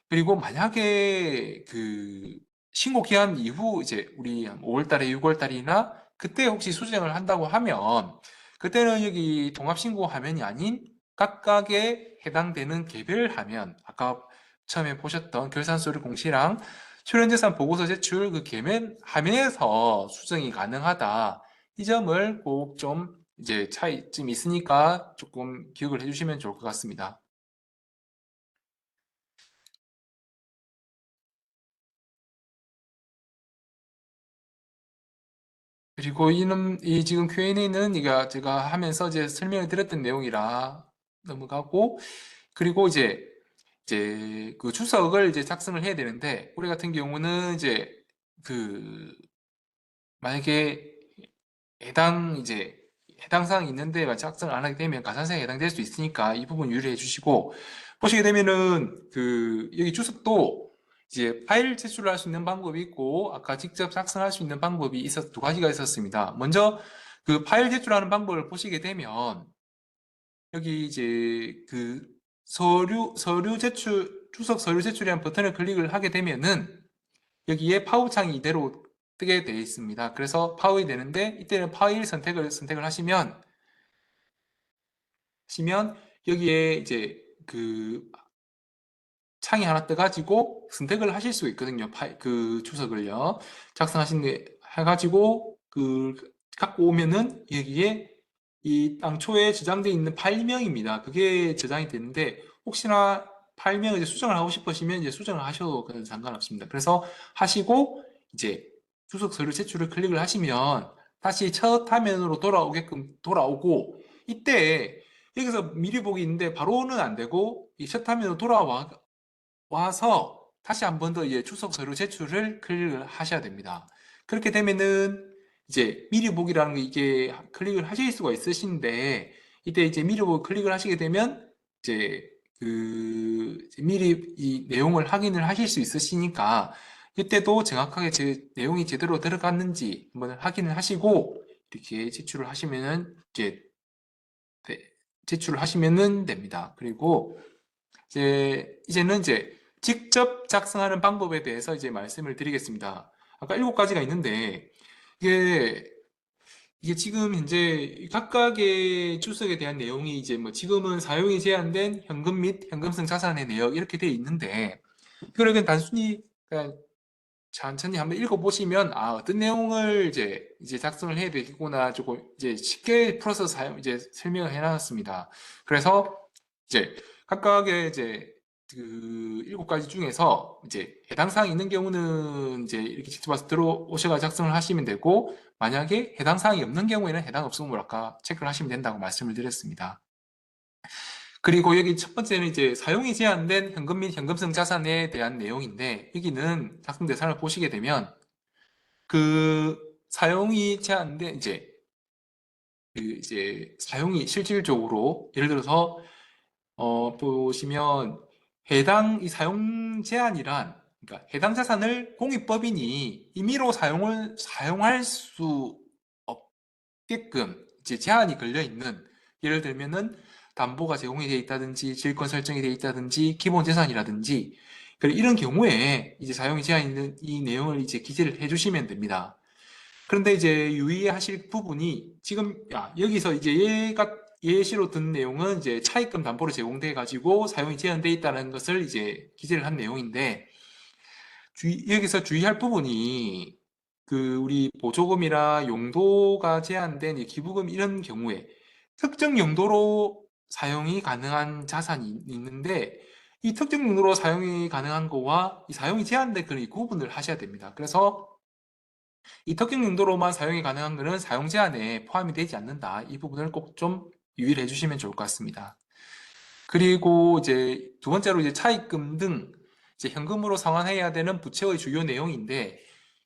그리고 만약에 그 신고 기한 이후 이제 우리 5월 달에 6월 달이나 그때 혹시 수정을 한다고 하면 그때는 여기 통합신고 화면이 아닌 각각에 해당되는 개별 화면 아까 처음에 보셨던 결산서류 공시랑 출연재산 보고서 제출 그 개면 화면에서 수정이 가능하다. 이 점을 꼭 좀 이제 차이점이 있으니까 조금 기억을 해주시면 좋을 것 같습니다. 그리고 이 지금 Q&A는 제가 하면서 이제 설명을 드렸던 내용이라 넘어가고 그리고 이제 그 주석을 이제 작성을 해야 되는데 우리 같은 경우는 이제 그 만약에 해당 사항이 있는데 작성을 안 하게 되면 가산세에 해당될 수 있으니까 이 부분 유의해 주시고 보시게 되면은 그 여기 주석도 이제 파일 제출을 할 수 있는 방법이 있고 아까 직접 작성할 수 있는 방법이 두 가지가 있었습니다. 먼저 그 파일 제출하는 방법을 보시게 되면 여기 이제 그 서류 제출 주석 서류 제출이라는 버튼을 클릭을 하게 되면은 여기에 파우창이 이대로 뜨게 되어 있습니다. 그래서 파일이 되는데 이때는 파일 선택을 하시면 여기에 이제 그 창이 하나 떠가지고 선택을 하실 수 있거든요. 그 주석을요. 작성하신 게 해가지고 그 갖고 오면은 여기에 이 당초에 저장되어 있는 파일명입니다. 그게 저장이 되는데 혹시나 파일명을 이제 수정을 하고 싶으시면 이제 수정을 하셔도 상관없습니다. 그래서 하시고 이제 주석 서류 제출을 클릭을 하시면 다시 첫 화면으로 돌아오고 이때 여기서 미리 보기 있는데 바로는 안 되고 이 첫 화면으로 와서 다시 한 번 더 이제 출석 서류 제출을 클릭을 하셔야 됩니다. 그렇게 되면은 이제 미리 보기라는 게 이게 클릭을 하실 수가 있으신데 이때 이제 미리 보기 클릭을 하시게 되면 이제 그 미리 이 내용을 확인을 하실 수 있으시니까 이때도 정확하게 내용이 제대로 들어갔는지 한번 확인을 하시고 이렇게 제출을 하시면은 네, 제출을 하시면은 됩니다. 그리고 이제는 이제 직접 작성하는 방법에 대해서 이제 말씀을 드리겠습니다. 아까 7가지가 있는데 이게 이게 지금 현재 각각의 출석에 대한 내용이 이제 뭐 지금은 사용이 제한된 현금 및 현금성 자산의 내역 이렇게 되어 있는데 이걸 그냥 단순히 그냥 천천히 한번 읽어보시면 어떤 내용을 이제 작성을 해야 되겠구나 조금 이제 쉽게 풀어서 이제 설명을 해놨습니다. 그래서 이제 각각의 이제 그 7가지 중에서 이제 해당 사항이 있는 경우는 이제 이렇게 직접 와서 들어오셔가 작성을 하시면 되고 만약에 해당 사항이 없는 경우에는 해당 없음을 아까 체크를 하시면 된다고 말씀을 드렸습니다. 그리고 여기 첫 번째는 이제 사용이 제한된 현금 및 현금성 자산에 대한 내용인데, 여기는 작성 대상을 보시게 되면 그 사용이 제한된 이제 사용이 실질적으로 예를 들어서 보시면 해당 이 사용 제한이란, 그러니까 해당 자산을 공익법인이 임의로 사용할 수 없게끔 이제 제한이 걸려 있는, 예를 들면은 담보가 제공이 되어 있다든지 질권 설정이 되어 있다든지 기본 재산이라든지, 이런 경우에 이제 사용이 제한 있는 이 내용을 이제 기재를 해주시면 됩니다. 그런데 이제 유의하실 부분이 지금 여기서 이제 예시로 든 내용은 이제 차입금 담보로 제공돼 가지고 사용이 제한돼 있다는 것을 이제 기재를 한 내용인데, 여기서 주의할 부분이 우리 보조금이나 용도가 제한된 이 기부금 이런 경우에 특정 용도로 사용이 가능한 자산이 있는데, 이 특정 용도로 사용이 가능한 거와 이 사용이 제한된 그 구분을 하셔야 됩니다. 그래서 이 특정 용도로만 사용이 가능한 것은 사용 제한에 포함이 되지 않는다. 이 부분을 꼭 좀 유의를 해주시면 좋을 것 같습니다. 그리고 이제 두 번째로 이제 차입금 등 이제 현금으로 상환해야 되는 부채의 주요 내용인데,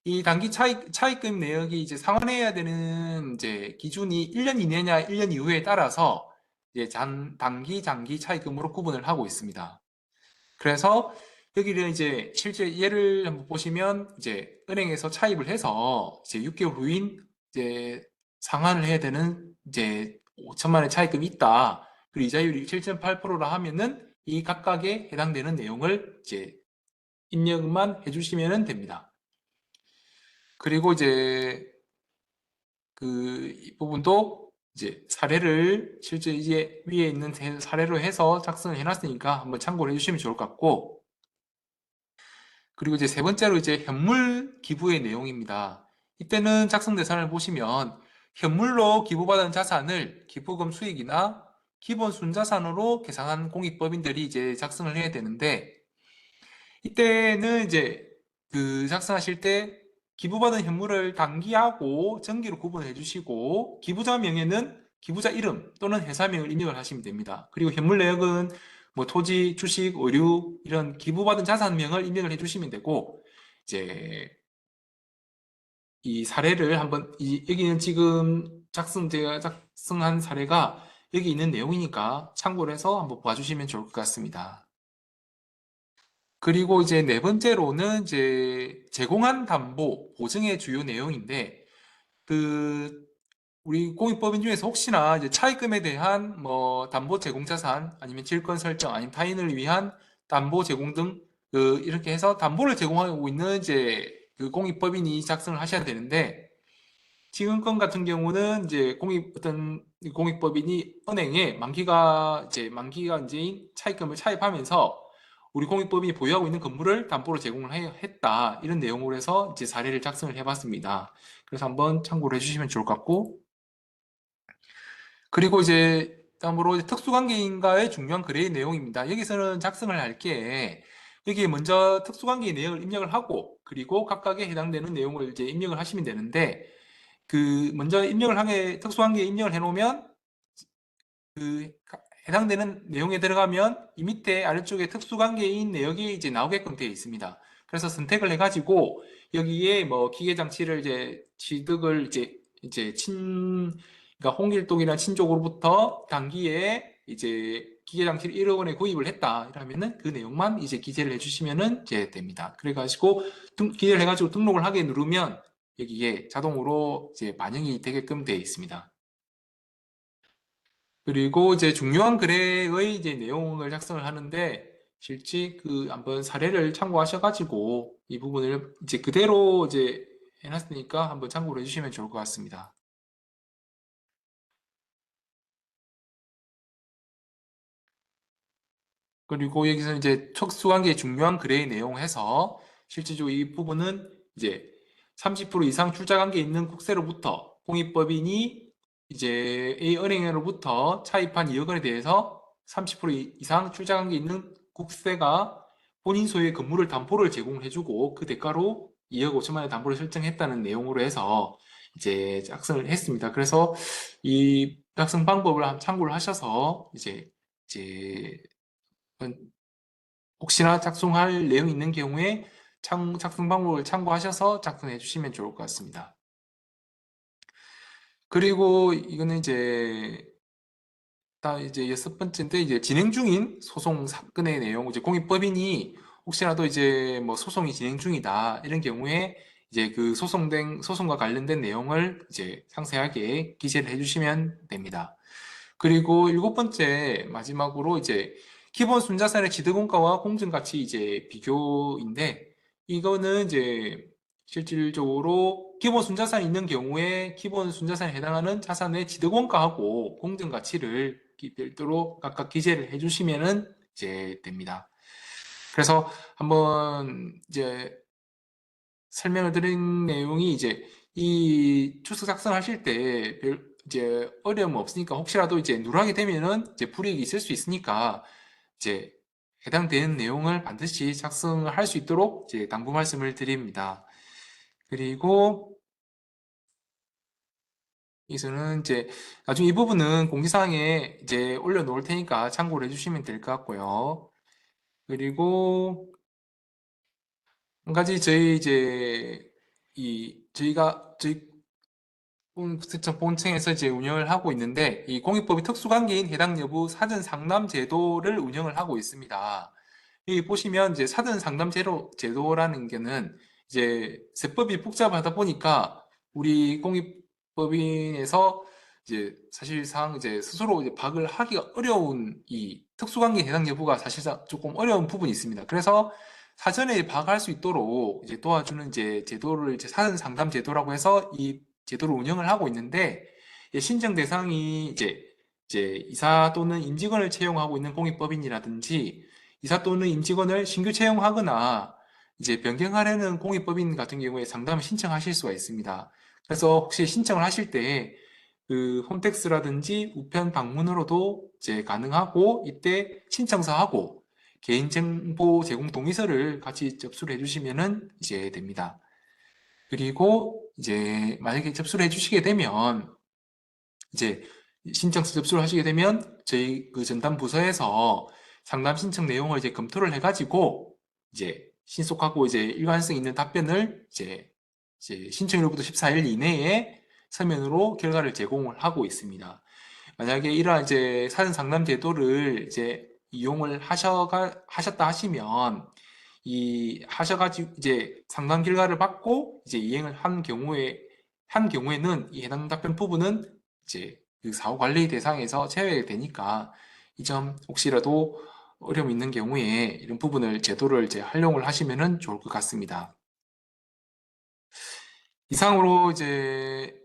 이 단기 차입금 내역이 이제 상환해야 되는 이제 기준이 1년 이내냐 1년 이후에 따라서 이제 단기, 장기 차입금으로 구분을 하고 있습니다. 그래서 여기를 이제 실제 예를 한번 보시면 이제 은행에서 차입을 해서 이제 6개월 후인 이제 상환을 해야 되는 이제 5천만 원 차입금이 있다. 그리고 이자율이 7.8%라 하면은 이 각각에 해당되는 내용을 이제 입력만 해주시면 됩니다. 그리고 이제 이 부분도 이제 사례를 실제 이제 위에 있는 사례로 해서 작성을 해놨으니까 한번 참고를 해주시면 좋을 것 같고, 그리고 이제 세 번째로 이제 현물 기부의 내용입니다. 이때는 작성 대상을 보시면 현물로 기부받은 자산을 기부금 수익이나 기본 순자산으로 계산한 공익법인들이 이제 작성을 해야 되는데, 이때는 이제 작성하실 때 기부받은 현물을 단기하고 정기로 구분해 주시고, 기부자 명예는 기부자 이름 또는 회사명을 입력을 하시면 됩니다. 그리고 현물 내역은 뭐 토지, 주식, 의류 이런 기부받은 자산명을 입력을 해주시면 되고, 이제 이 사례를 한번 여기는 지금 제가 작성한 사례가 여기 있는 내용이니까 참고를 해서 한번 봐주시면 좋을 것 같습니다. 그리고 이제 네 번째로는 이제 제공한 담보 보증의 주요 내용인데, 우리 공익법인 중에서 혹시나 이제 차입금에 대한 뭐 담보 제공 자산 아니면 질권 설정 아니면 타인을 위한 담보 제공 등 이렇게 해서 담보를 제공하고 있는 이제 공익법인이 작성을 하셔야 되는데, 지금 건 같은 경우는 이제 어떤 공익법인이 은행에 만기가 이제인 차입금을 차입하면서 우리 공익법인이 보유하고 있는 건물을 담보로 제공을 했다. 이런 내용으로 해서 이제 사례를 작성을 해봤습니다. 그래서 한번 참고를 해주시면 좋을 것 같고, 그리고 이제 다음으로 이제 특수관계인과의 중요한 거래의 내용입니다. 여기서는 작성을 할 게 여기에 먼저 특수관계의 내용을 입력을 하고, 그리고 각각에 해당되는 내용을 이제 입력을 하시면 되는데, 먼저 특수관계에 입력을 해놓으면 해당되는 내용에 들어가면 이 밑에 아래쪽에 특수관계인 내역이 이제 나오게끔 되어 있습니다. 그래서 선택을 해가지고 여기에 뭐 기계장치를 이제 취득을 그러니까 홍길동이나 친족으로부터 단기에 이제 기계장치를 1억 원에 구입을 했다 이러면은 그 내용만 이제 기재를 해주시면은 이제 됩니다. 그래가지고 기재를 해가지고 등록을 하게 누르면 여기에 자동으로 이제 반영이 되게끔 되어 있습니다. 그리고 이제 중요한 거래의 이제 내용을 작성을 하는데, 실제 한번 사례를 참고하셔가지고 이 부분을 이제 그대로 이제 해놨으니까 한번 참고를 해주시면 좋을 것 같습니다. 그리고 여기서 이제 특수관계 중요한 거래의 내용 해서 실질적으로 이 부분은 이제 30% 이상 출자관계 있는 국세로부터 공익법인이 이제 A은행으로부터 차입한 2억 원에 대해서 30% 이상 출자관계 있는 국세가 본인 소유의 건물을 담보를 제공해주고 그 대가로 2억 5천만 원의 담보를 설정했다는 내용으로 해서 이제 작성을 했습니다. 그래서 이 작성 방법을 참고를 하셔서 이제 이제 혹시나 작성할 내용이 있는 경우에 작성 방법을 참고하셔서 작성해 주시면 좋을 것 같습니다. 그리고 이거는 이제 여섯 번째인데, 이제 진행 중인 소송 사건의 내용, 이제 공익법인이 혹시라도 이제 뭐 소송이 진행 중이다 이런 경우에 이제 그 소송과 관련된 내용을 이제 상세하게 기재를 해주시면 됩니다. 그리고 일곱 번째 마지막으로 이제 기본 순자산의 지득원가와 공정가치 이제 비교인데, 이거는 이제 실질적으로 기본 순자산이 있는 경우에 기본 순자산에 해당하는 자산의 지득원가하고 공정가치를 별도로 각각 기재를 해주시면 이제 됩니다. 그래서 한번 이제 설명을 드린 내용이 이제 이 추수 작성하실 때 이제 어려움 없으니까, 혹시라도 이제 누락이 되면은 이제 불이익이 있을 수 있으니까 이제 해당되는 내용을 반드시 작성을 할 수 있도록 이제 당부 말씀을 드립니다. 그리고 여기서는 이제 나중에 이 부분은 공지사항에 이제 올려놓을 테니까 참고를 해주시면 될 것 같고요. 그리고 한 가지 저희 본청에서 이제 운영을 하고 있는데, 이 공익법이 특수관계인 해당 여부 사전 상담 제도를 운영을 하고 있습니다. 여기 보시면 이제 사전 상담 제도라는 게는 이제 세법이 복잡하다 보니까 우리 공익법인에서 이제 사실상 이제 스스로 이제 박을 하기가 어려운 이 특수관계 해당 여부가 사실상 조금 어려운 부분이 있습니다. 그래서 사전에 박을 수 있도록 이제 도와주는 이제 제도를 이제 사전 상담 제도라고 해서 이 제도를 운영을 하고 있는데, 신청 대상이 이제 이사 또는 임직원을 채용하고 있는 공익법인이라든지 이사 또는 임직원을 신규 채용하거나 이제 변경하려는 공익법인 같은 경우에 상담을 신청하실 수가 있습니다. 그래서 혹시 신청을 하실 때 그 홈택스라든지 우편 방문으로도 이제 가능하고, 이때 신청서하고 개인정보 제공 동의서를 같이 접수를 해주시면 이제 됩니다. 그리고 이제 만약에 접수를 해주시게 되면 이제 신청서 접수를 하시게 되면 저희 그 전담 부서에서 상담 신청 내용을 이제 검토를 해가지고 이제 신속하고 이제 일관성 있는 답변을 이제 신청일로부터 14일 이내에 서면으로 결과를 제공을 하고 있습니다. 만약에 이러한 이제 사전 상담 제도를 이제 이용을 하셨다 하시면, 하셔가지고 이제 상담 결과를 받고 이제 이행을 한 경우에는 이 해당 답변 부분은 이제 그 사후 관리 대상에서 제외되니까, 이 점 혹시라도 어려움 있는 경우에 이런 부분을 제도를 이제 활용을 하시면 좋을 것 같습니다. 이상으로 이제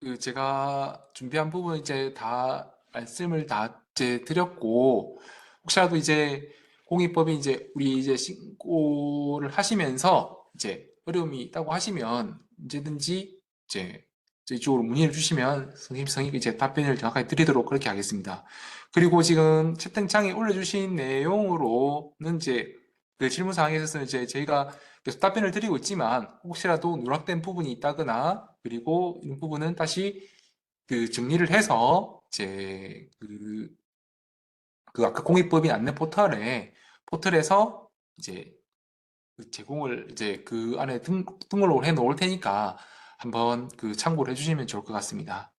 그 제가 준비한 부분 이제 다 말씀을 다 이제 드렸고, 혹시라도 이제 공익법인 이제 우리 이제 신고를 하시면서 이제 어려움이 있다고 하시면 언제든지 이제 저희 쪽으로 문의를 주시면 성심성의 이제 답변을 정확하게 드리도록 그렇게 하겠습니다. 그리고 지금 채팅창에 올려주신 내용으로는 이제 그 질문 사항에 있어서는 이제 저희가 계속 답변을 드리고 있지만, 혹시라도 누락된 부분이 있다거나, 그리고 이런 부분은 다시 그 정리를 해서 이제 그 아까 공익법인 안내 포털에서 이제 그 제공을 이제 그 안에 등록을 해 놓을 테니까 한번 그 참고를 해주시면 좋을 것 같습니다.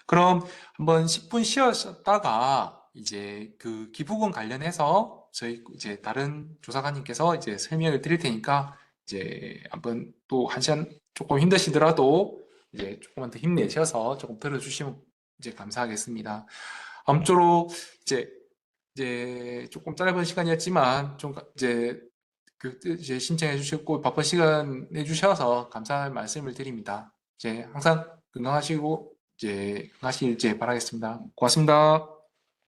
그럼 한번 10분 쉬었다가 이제 그 기부금 관련해서 저희 이제 다른 조사관님께서 이제 설명을 드릴 테니까, 이제 한번 또 한 시간 조금 힘드시더라도 이제 조금만 더 힘내셔서 조금 들어주시면 이제 감사하겠습니다. 아무쪼록 이제 조금 짧은 시간이었지만 좀 이제 신청해 주셨고 바쁜 시간 내주셔서 감사의 말씀을 드립니다. 이제 항상 건강하시고 이제 건강하시길 이제 바라겠습니다. 고맙습니다.